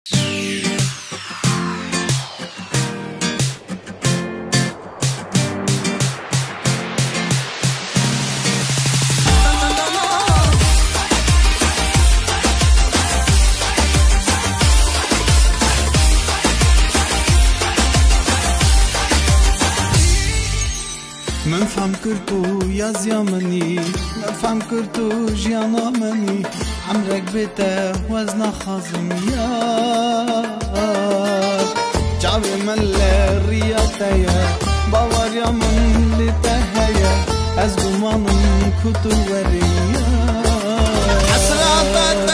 من فهم كرتو يا زيامني من فهم كرتو جيانا مني عمرك بيته وزنا خازم يا جاوي من لرياتيا باور يا من لتهيا أزقمان كتو وريا حسرات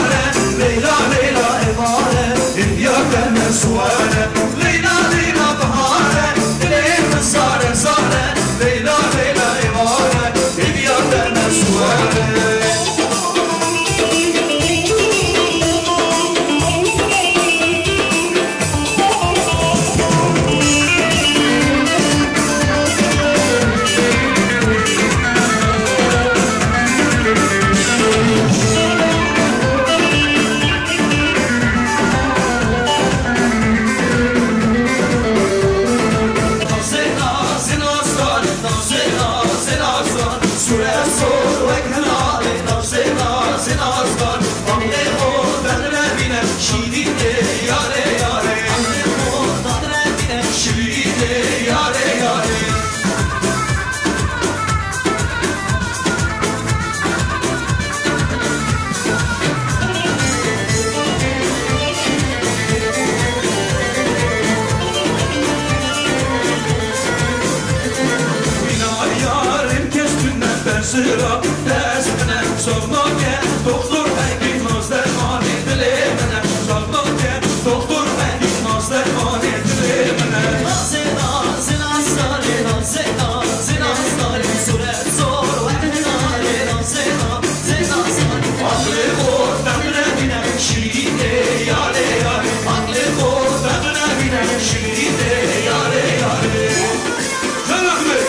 سواره لیلا لیلا ایواره اینیا دن سواره لیلا لیلا بهاره دلیم زاره زاره لیلا لیلا ایواره اینیا دن سواره sıra destine sorma ki doktor belki naz dermanı dilimine sorma ki doktor belki naz dermanı dilimine naze naze nazare naze naze nazare suret zor vehnare naze naze nazare aklı kordan revine şiride yare yare aklı kordan revine şiride yare yare sen aklı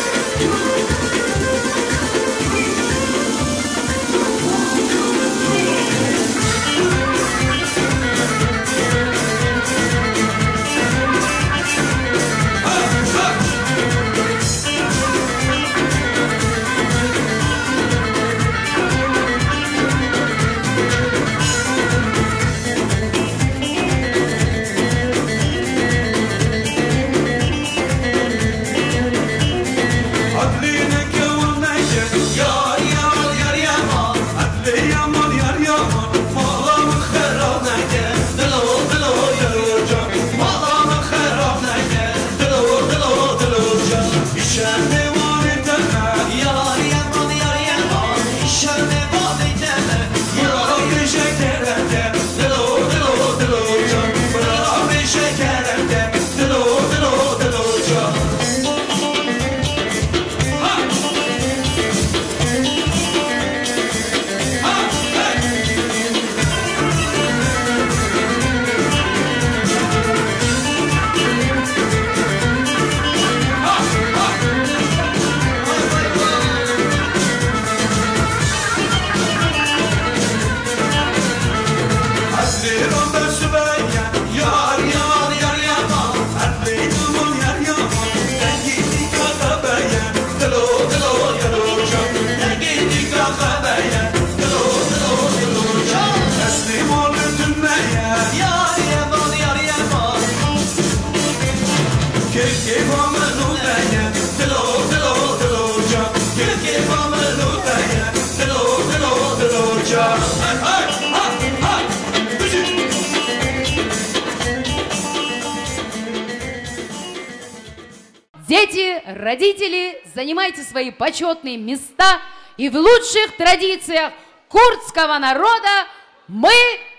Дети, родители, занимайте свои почетные места, и в лучших традициях курдского народа мы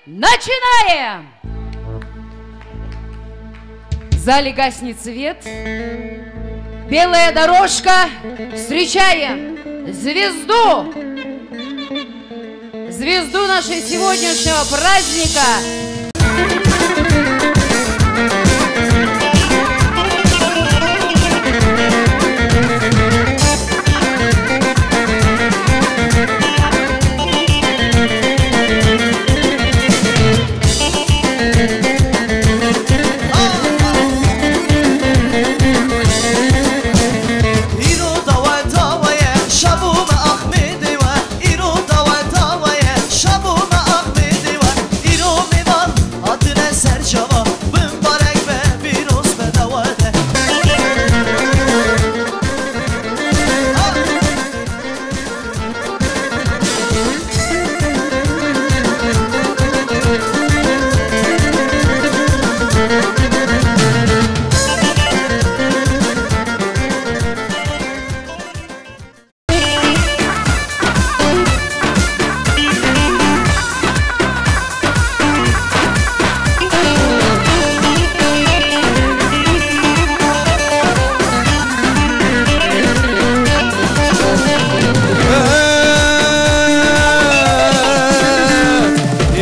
начинаем! В зале гаснет свет, белая дорожка, встречаем звезду! Звезду нашего сегодняшнего праздника! Şabu ma ahmedi var, iro mi van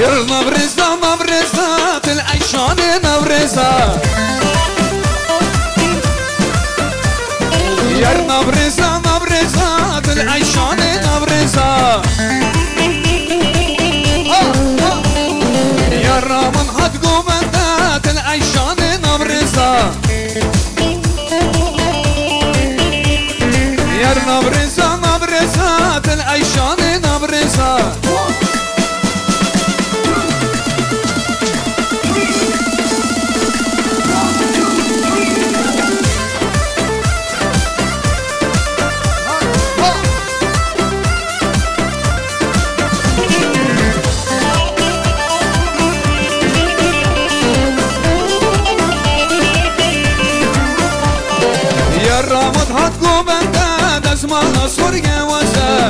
ير نبرزة نبرزة العيشان نبرزة ير نبرزة نبرزة العيشان نبرزة ير من هتقو بندات العيشان نبرزة ير نبرزة نبرزة العيشان نبرزة الرامد هتقو بنداد ازمان سوريا وزا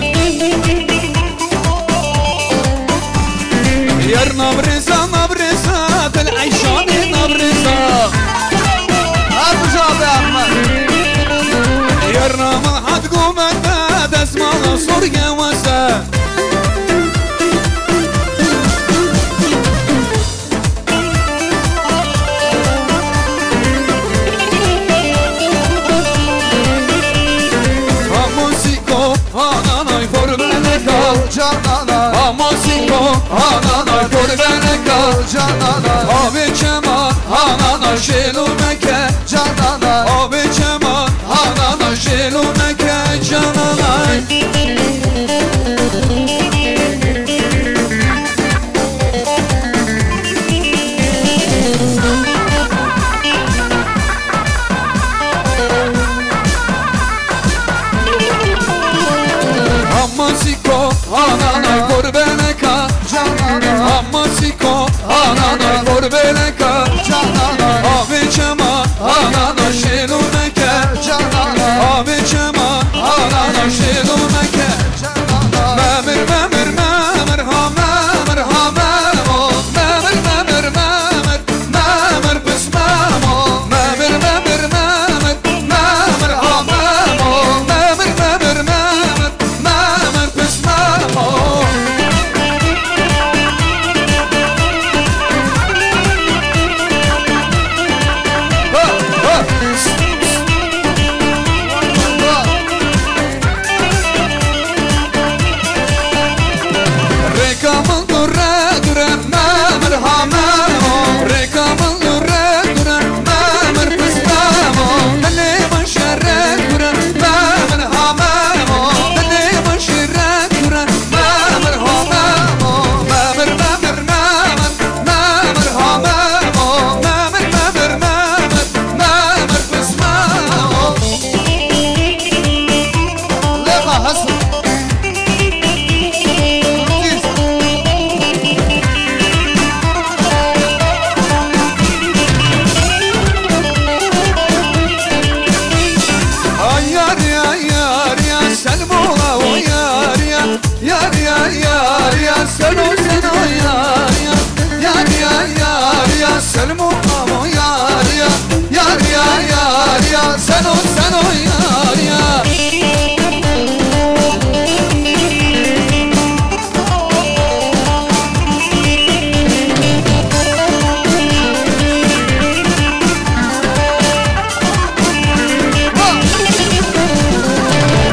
ير نبرزة نبرزة العيشان نبرزة أبو جاب يا أحمد ير الرامد هتقو بنداد ازمان سوريا وزا Amasiko, anana, kurbeneka, canana. Abi keman, anana, şelumeke, canana. Abi keman, anana, şelumeke, canana. Amasiko, anana, kurbeneka, canana. Amasiko, anana, kurbeneka, canana. Abi keman, anana, şelumeke, canana. Abi keman, anana, şelumeke, canana. Memir, memir, memir, ha memir, ha memo. Memir, memir, memir, memir, pis memo. Memir, memir, memir, memir, ha memo. Memir, memir, memir, memir, pis memo. Rekamın dure dure memir ha memo. Rekamın dure dure memir pis memo. Dilimin şerret dure memir ha memo. Dilimin şerret dure memir ha memo. Memir memir memir memir ha memo. Memir memir memir memir pis memo. Leka hasıl. Sen o yar ya.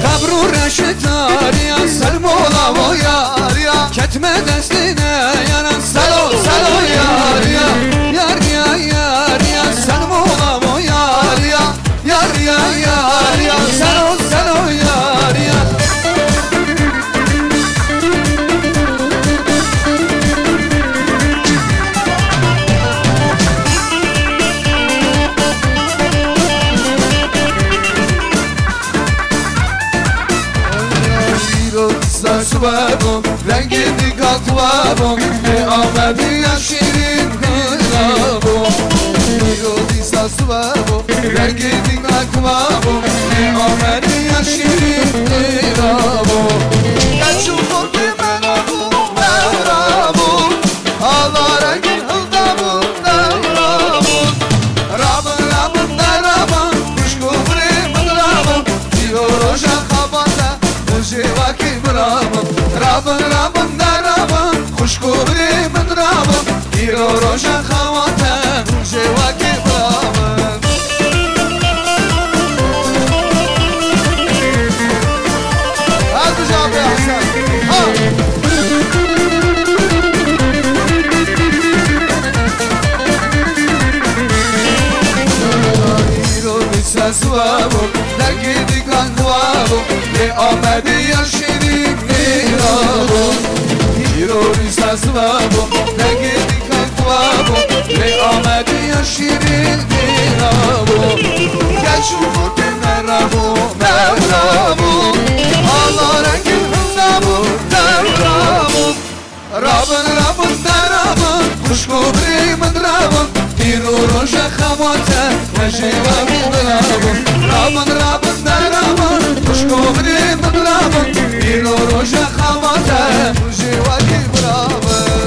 Kabru reşit yar ya. Selmola o yar ya. Ketme destine yanan selo selo yar ya. Yar ya yar ya. Selmola o yar ya. Yar ya yar ya. Selo selo yar ya. Saçlarım, rengini katlarım. Ahmet'i yaşirin kılabım. Yodi saçlarım, rengini katlarım. Ahmet'i yaşirin kılabım. Geçim korku menabım, menabım. Allah rengin hıldabım, menabım. Rabın, rabın, nerabın. Kuşkubri, mıdrabım. Diyoruşa kabanda. Jevaki bravo, rabın rabın da rabın, kuşku بری من رابم ایرو روشن خواتم جواکی برامم هاتو جواب يا حسن سوابو لگیدی کن خوابو لی آمدی یا شیرین نیرابو ایرو ریسا سوابو لگیدی کن خوابو لی آمدی یا شیرین نیرابو گشو خود مرابو مرابو آلا رنگی حسابو درابو رابن رابن درابن خوشگو بری من رابن ایرو روش خواتم نشیوه میدرابم رابن رابن درابن خوشگو بری من رابن ایرو روش خواتم نشیوه میدرابم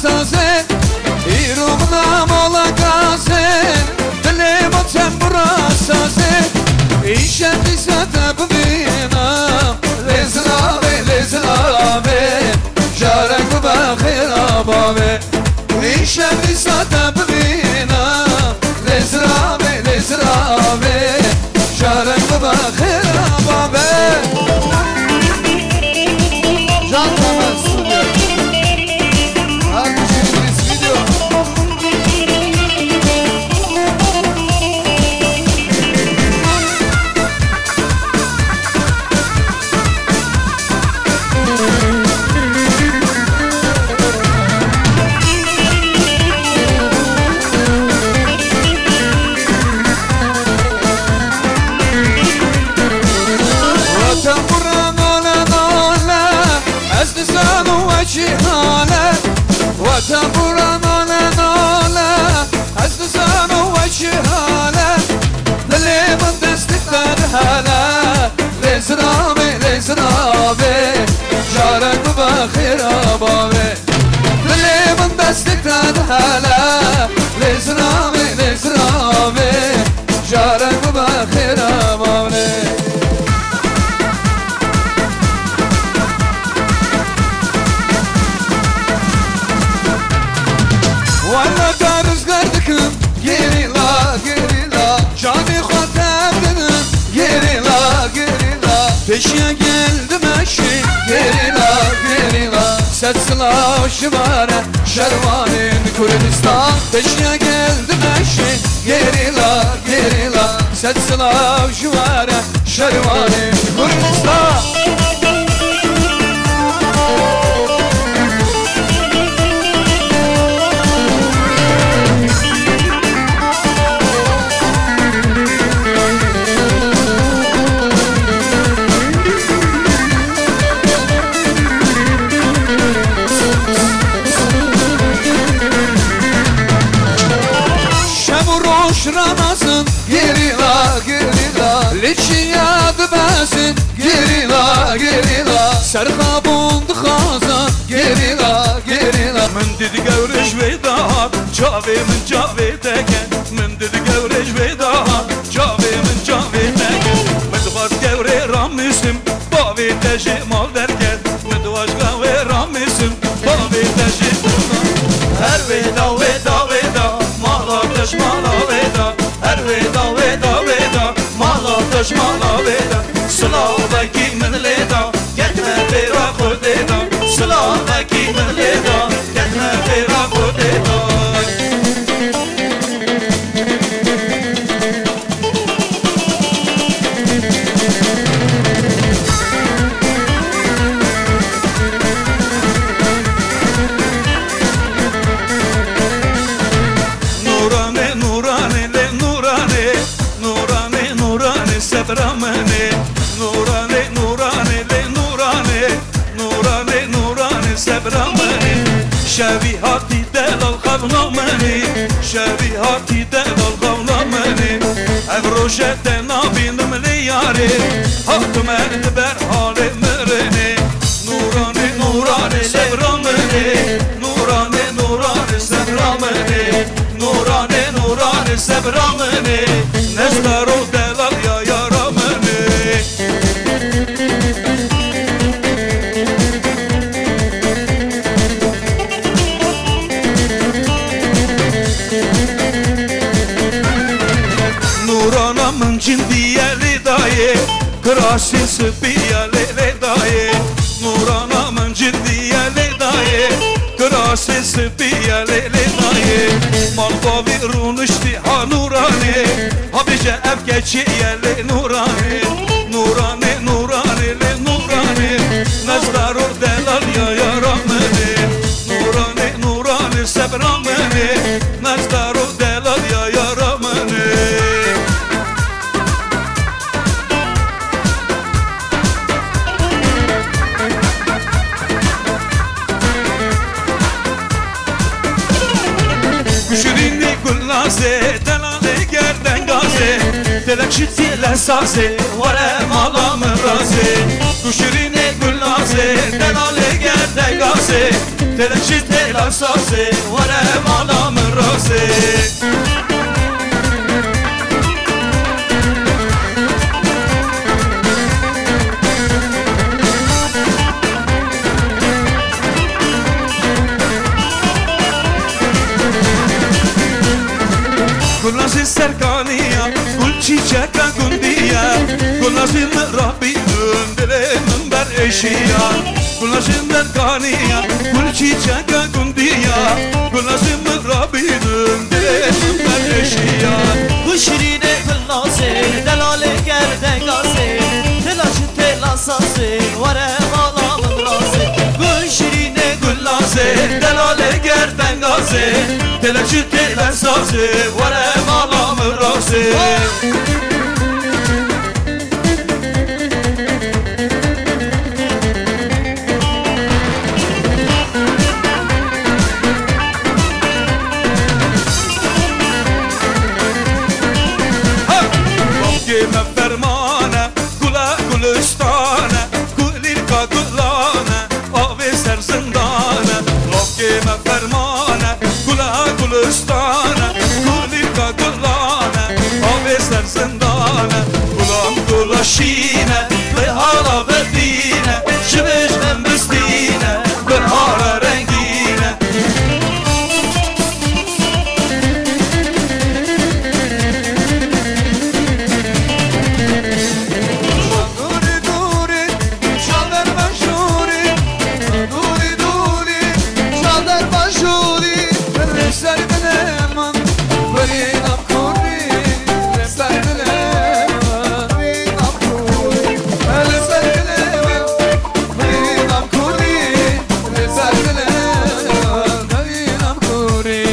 سازه ایرو نامالا گازه دلیم تنبرا سازه ایشه دیزده ببینم لزرابه جارک بخیر آبابه ایشه دیزده ببینم لزرابه جارک بخیر آبابه جان تمام وتنبرا نالا از زانو وجهالا للي من دستك تنهالا لزرابي جارك بخير آبابي للي من دستك تنهالا لزرابي جارك بخير آبابي وانا دارز قردكم گریلا جانی خودم دنم گریلا peşine geldim eşi gerila Set sılav şivare şervanin Kürdistan peşine geldim eşi gerila Set sılav şivare şervanin Kürdistan Ramazan gerila Liçi yadı bəsin gerila Serxabund xazan gerila من دید گورش ویدار جاوی من جاوی تکن من دید گورش ویدار جاوی من جاوی تکن مدواز گوری رامیسم باوی تجی مال درکن مدواز گوری رامیسم باوی تجی her veda malateş mala veda her veda malateş mala veda sılavaki min leda getme vera kudeda sılavaki min leda getme vera kudeda Ramane nurane sebramane şevihati delal kavlamane şevihati delal kavlamane ev roşete nabindim li yare hakkım ber hale سبرامنه نزدارو دلال یا یارامنه نورانا من جندیه لیدایه کراسی سپیه لیدایه نورانا من جندیه لیدایه کراسی سپیه لیدایه مالباوی رونشتی ها نورانه ها بیجه افگچیه لی نورانه نورانه نورانه لی نورانه نزدارو دلال یا یارامنه نورانه نورانه سبرامنه نزدارو دلال یا یارامنه Kuşurini gullaze, delale gerden gaze Telekşiti lesaze, vare malamı raze Kuşurini gullaze, delale gerden gaze Telekşiti lesaze, vare malamı raze Gulazı serkaniya, gul çiçeka gundiya Gulazı Rabbi döndülenin ber eşiya Gulazı serkaniya, gul çiçeka gundiya Gulazı Rabbi döndülenin ber eşiya Kuşirine gulazı, delale gerden gaze Telaşı telasası, vare malamın razı Kuşirine gullaze, delale gerden gaze Telekçi telesazı, vare malamı razı Gime fermane, kula kulistane Kulirka kulane, avi ser zindane Gime fermane, kula kulistane Kulirka kulane, avi ser zindane Kulam kulaşine, behala bedine Şiviş embistine, behara rengine Duri duri, çalder başuri Duri duri, çalder başuri Resler bileman, verin kuri Resler bileman, verin kuri Resler bileman, verin kuri Resler bileman, verin kuri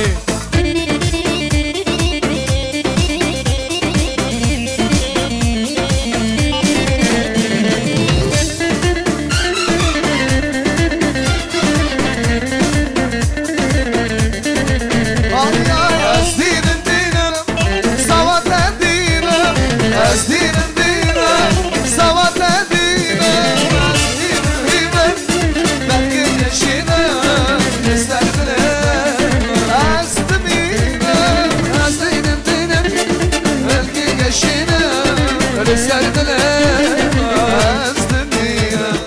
Az dinem dinem, savat dinem Az dinem dinem, savat dinem Az dinem dinem, belki yaşinem İster bilem Az dinem dinem, belki yaşinem İster bilem Az dinem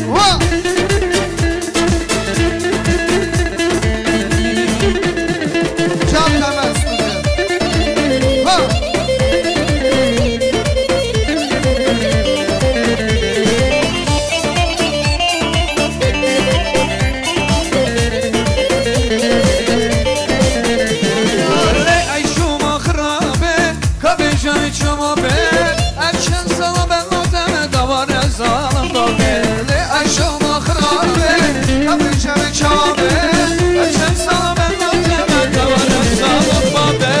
Wow! Can demez mi? Ha! Le ayşuma khrabe, kabejay çama be Erken sana ben noteme davar yazalım da be Le ayşuma khrabe, kabejay çama be Erken sana ben noteme davar yazalım da be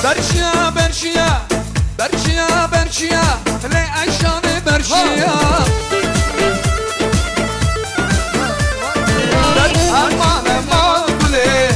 Berşia, berşia, berşia, berşia Le ayşane berşia Aman aman gule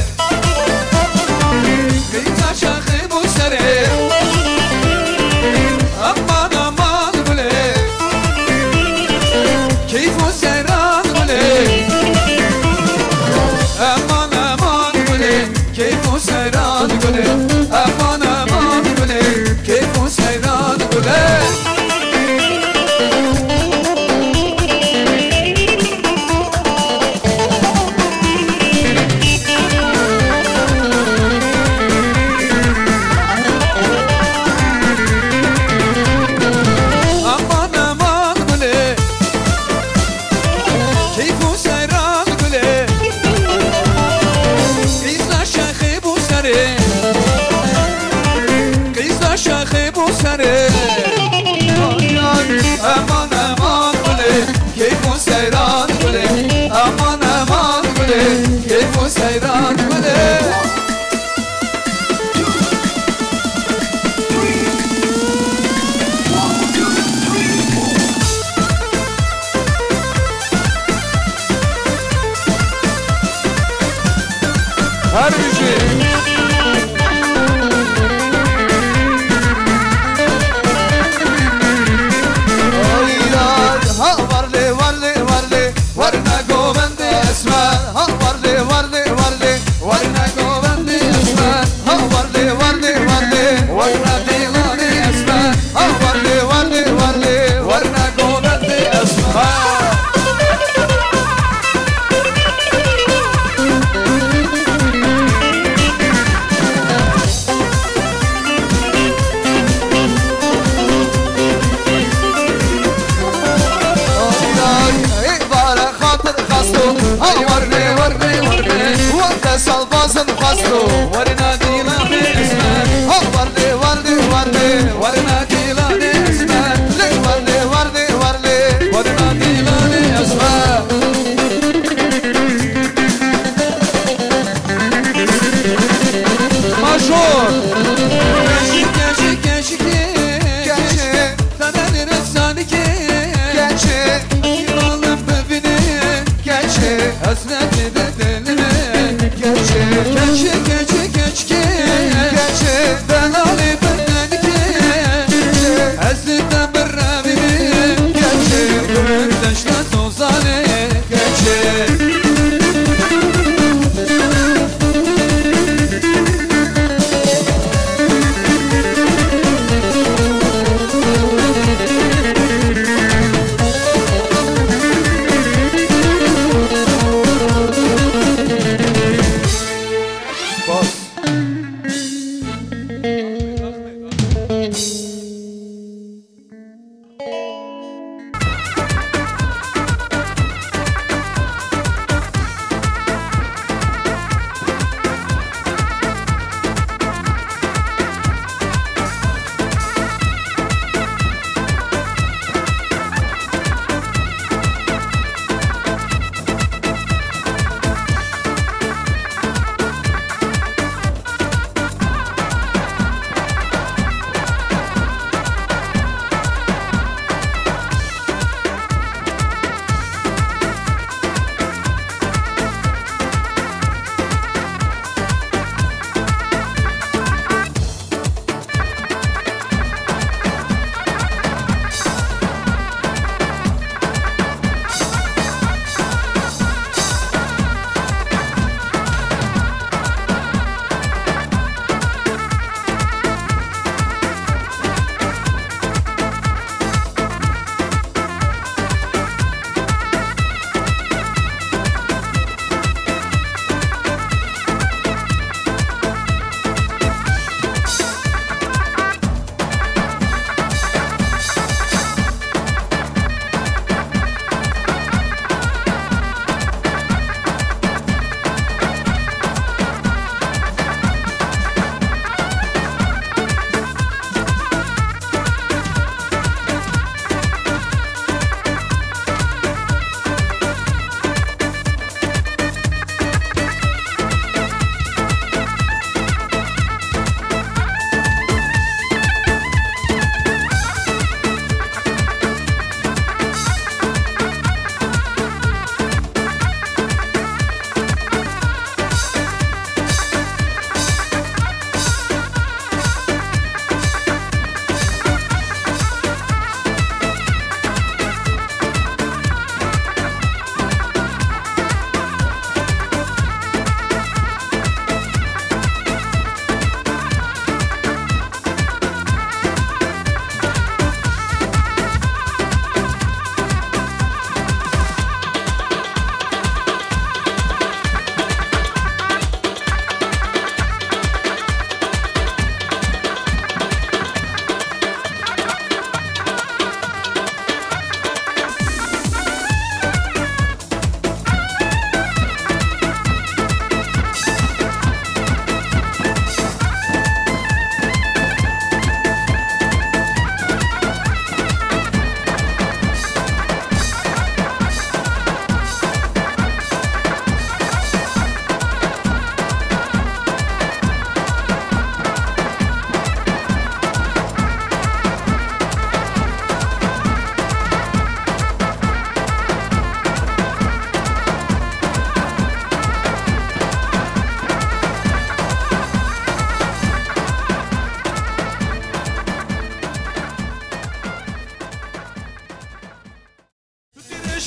Her bir şey. Ha varlı varlı varlı Varna govendi esmer. Ha varlı varlı varlı Varna govendi esmer. Ha varlı varlı varlı Varna dilani esmer. Ha varlı varlı varlı Varna govendi esmer. İbare hatır kastu Ha varlı varlı varlı Vante salvazın kastu Varna dilani esmer. Ha varlı varlı varlı Varna dilani esmer. Varlı varlı varlı Varna dilani esmer. Major. Gençlik gençlik gençlik Gençlik. Tanenin efsaneki. Gençlik Yılanın bebini. Gençlik Hasretli de deline. Gençlik Gençlik gençlik gençlik.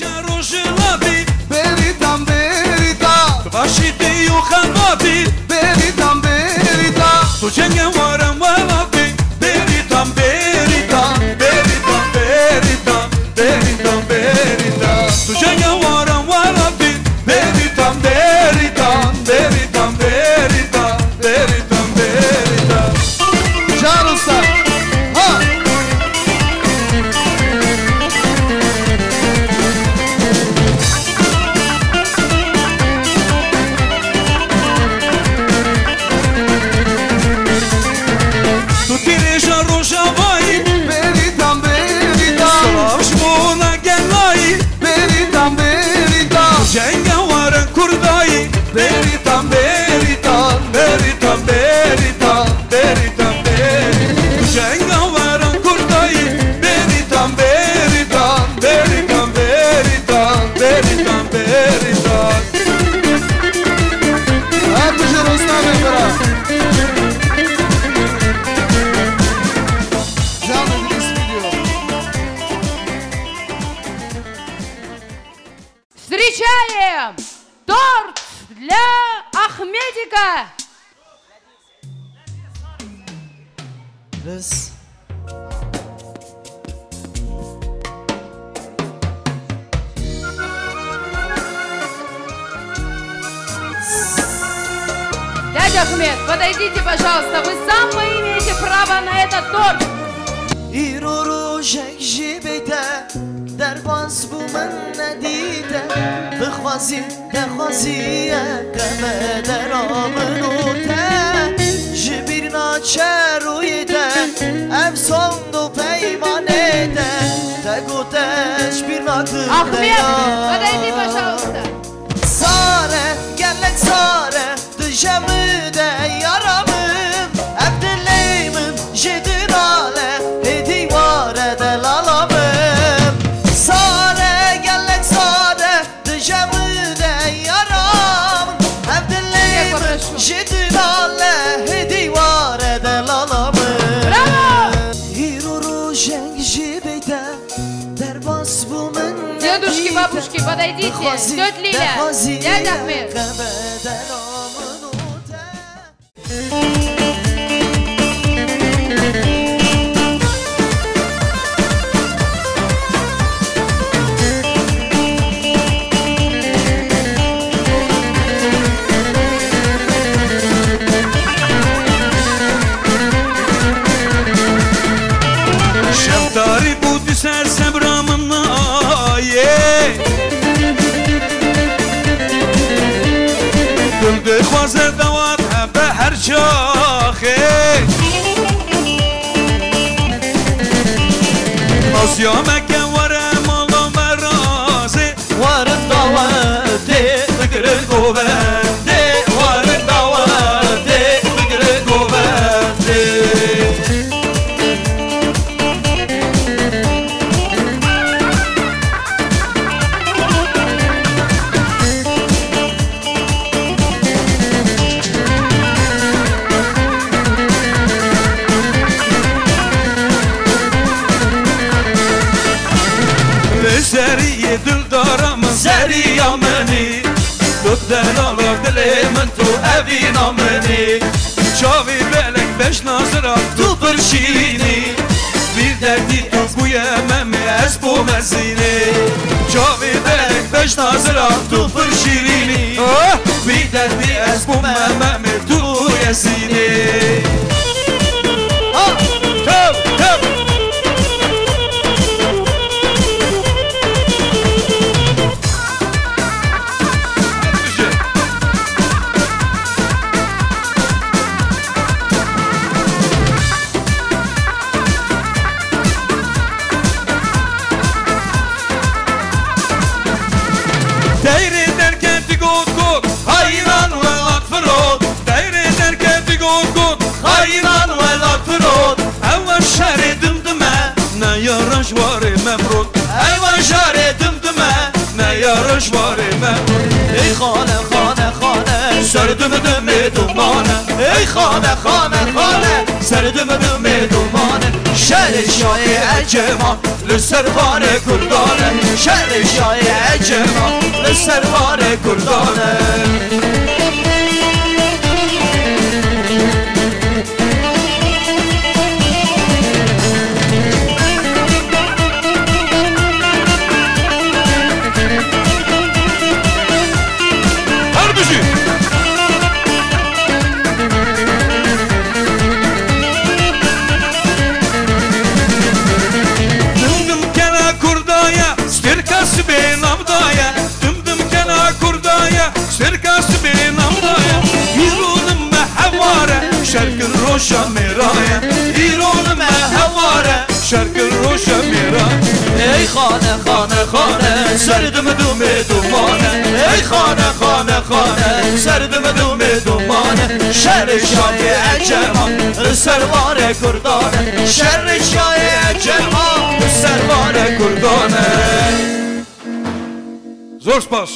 روش لابی بریتم بریتم باشی دیو خنابی بریتم بریتم تو جنگ وارم ولابی بریتم بریتم بریتم بریتم بریتم بریتم تو جنگ وارم ولابی بریتم بریتم بریتم بریتم بریتم بریتم جان استاد ها تو تیرشا روشوایی بریتم بریتم سلاش مونا گلایی بریتم بریتم جنگ وارن کردایی بریتم بریتم بریتم بریتم بریتم بریتم جنگ وارن کردایی بریتم بریتم بریتم بریتم بریتم بریتم هر کجا رستم برم جان بدید اسم ویدیو Встречаем торт для Ахмедика. بس Дядя Ахмед, подойдите, пожалуйста. Вы сам имеете право на этот торт. ایرو رو شک بیده در باز بو من ندیده بخوازی دخوازی قمه در آمنوته جبیر ناچه رویده افسان دو پیمانه ده تگوتش بیر ناکرده Ахмед, подойди, пожалуйста. ساره گلک ساره دجمه ده یارمم عبداللیمم جدراله هدیواره دلالمم ساره گلک ساره دجمه ده یارم عبداللیمم جدراله هدیواره دلالمم Браво! هیرو رو جنگ جیبیده در باز بو من Дедушки, бабушки, подойдите. Тетя Лиля, дядя Ахмед. شفتاری بودی سر سبرامم نایه دل دخوازه دوات به هر شاخه آسیامکه وره مالا مرازه وارد دعوته بگره گوبنده وارد دعوته بگره گوبنده سری دل دارم سری یامنی دو دلالا دل من تو اوی نامنی چاوی بلک بش نازرم تو برشینی bir derdi tu bu yememi ez bu mezini çavi belek beş nazıram tu şirini bir derdi ez bu mememi tu yesini Tav tav Değri derken digot got hayran ve atfırot Değri derken digot got hayran ve atfırot Evvel şerri dımdıme ne yarış var memrut Evvel şerri dımdıme ne yarış var memrut ای خانه خانه خانه Serdüm dümü dumane ای خانه خانه خانه Serdüm dümü dumane شهر شای Erceman Lüserhane kurdane شهر شاه اجرمان لسروار کردانه شرق الروشا مرايا ايران ما هواره شرق الروشا مرايا ای خانه خانه خانه سردم دوم دومانه ای خانه خانه خانه سردم دوم دومانه شهر شاه اجرمان سروار کردانه شهر شاه اجرمان سروار کردانه زور سپاس